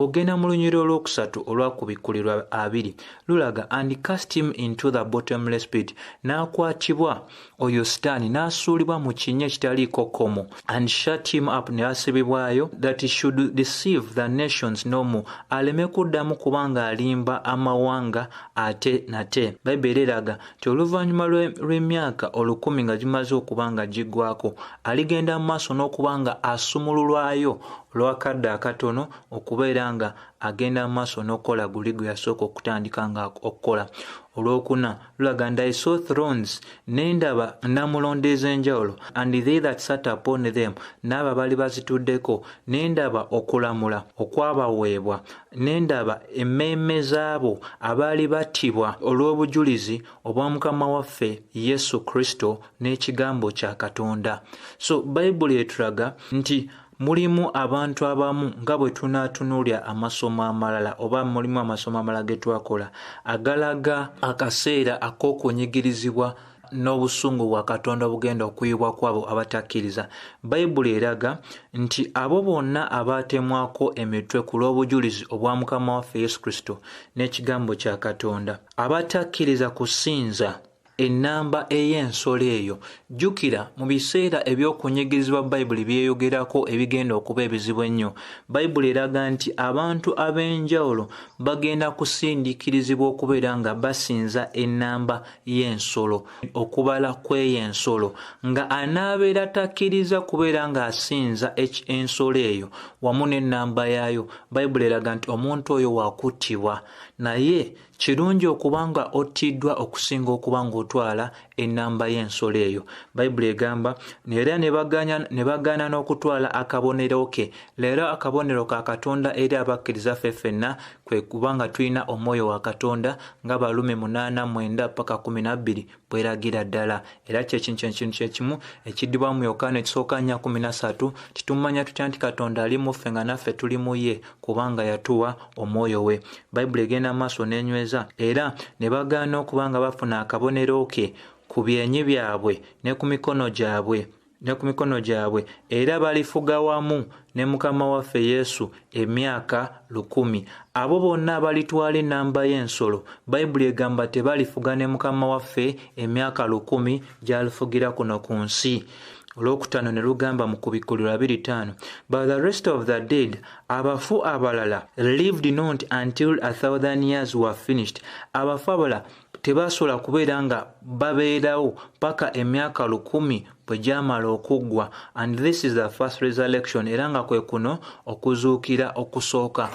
Ogenda mu lunyiriro olwokusatu olwakubikkulirwa 2 lulaga and cast him into the bottomless pit, n'akwatibwa oyo Sitaani n'asuulibwa mu kinnya ekitaliiko kkomo, and shut him up, ne asibibwayo, that he should deceive the nations no more, aleme kuddamu kubanga alimba amawanga ate nate. Bayibuli eraga nti oluvannyuma lw'emyaka 1000 nga gimaze okuba nga giggwako, aligenda mu maaso n'okubanga asumululwayo olw'akadde akatono okubeera nga agenda mu maaso n'okukola guli gwe yasooka okutandika nga okukola. Olwokuna lulaga and I saw thrones, ne ndaba nnamulonde ez'enjawulo, and they that sat upon them, n'abo abaali bazituddeko, ne ndaba okulamula okwabaweebwa, ne ndaba emmeeme z'abo abaali battibwa olw'obujulizi obwa Mukama waffe Yesu Kristo n'ekigambo kya Katonda. So Bayibuli etulaga nti mulimu abantu abamu nga bwe tunatunuulya amasomo amalala oba mulimu amasomo amalala ge twakola agalaga akaseera ak'okunyigirizibwa n'obusungu bwa Katonda bugenda okuyibwa kwabo abatakkiriza. Bayibuli eraga nti abo bonna abaatemwako emitwe ku lw'obujulizi obwa Mukama waffe Yesu Kristo n'ekigambo kya Katonda, abatakkiriza kusinza ennamba ey'ensolo eyo. Jjukira mu biseera eby'okunyigirizibwa Bayibuli byeyogerako ebigenda okuba ebizibu ennyo. Bayibuli eraga nti abantu ab'enjawulo bagenda kusindiikirizibwa okubeera nga basinza ennamba y'ensolo, okubala kw'ey'ensolo, nga anaabeera takkiriza kubeera ng'asinza ensolo eyo wamu n'ennamba yaayo, Bayibuli eraga nti omuntu oyo waakuttibwa. Naye kirungi okuba nga ottiddwa okusinga okuba ng'otwala ennamba y'ensolo eyo. Bayibuli egamba era ne bagaana n'okutwala akabonero ke. Leero akabonero ka Katonda eri abakkiriza ffenna kwe kuba nga tulina omwoyo wa Katonda nga Balume 8:9-12 bweragira ddala. Era ky'ekintu kyekimu ekiddibwa mu Yokaana ekisooka 4:13 titumanya tutya nti Katonda ali mu ffe nga naffe tuli mu ye kubanga yatuwa omwoyo we. Bayibuli egenda maaso n'enyweza era ne bagaana okuba nga bafuna akabonero ke ku byenyi byabwe ne ku mikono gyabwe, era balifuga wamu ne Mukama waffe Yesu emyaka 1000. Abo bonna abalitwala ennamba y'ensolo, Bayibuli egamba tebalifuga ne Mukama waffe emyaka 1000 gy'alifugira kuno ku nsi. Olwokutaano ne lugamba mu kubikkulirwa 2:5, but the rest of the dead, abafu abalala, lived not until 1000 years were finished. Abafu abalala tebasobola kubeera nga babeerawo paka emyaka 1000 bwe gyamala okuggwa. And this is the first resurrection, era nga kwe kuno okuzuukira okusooka.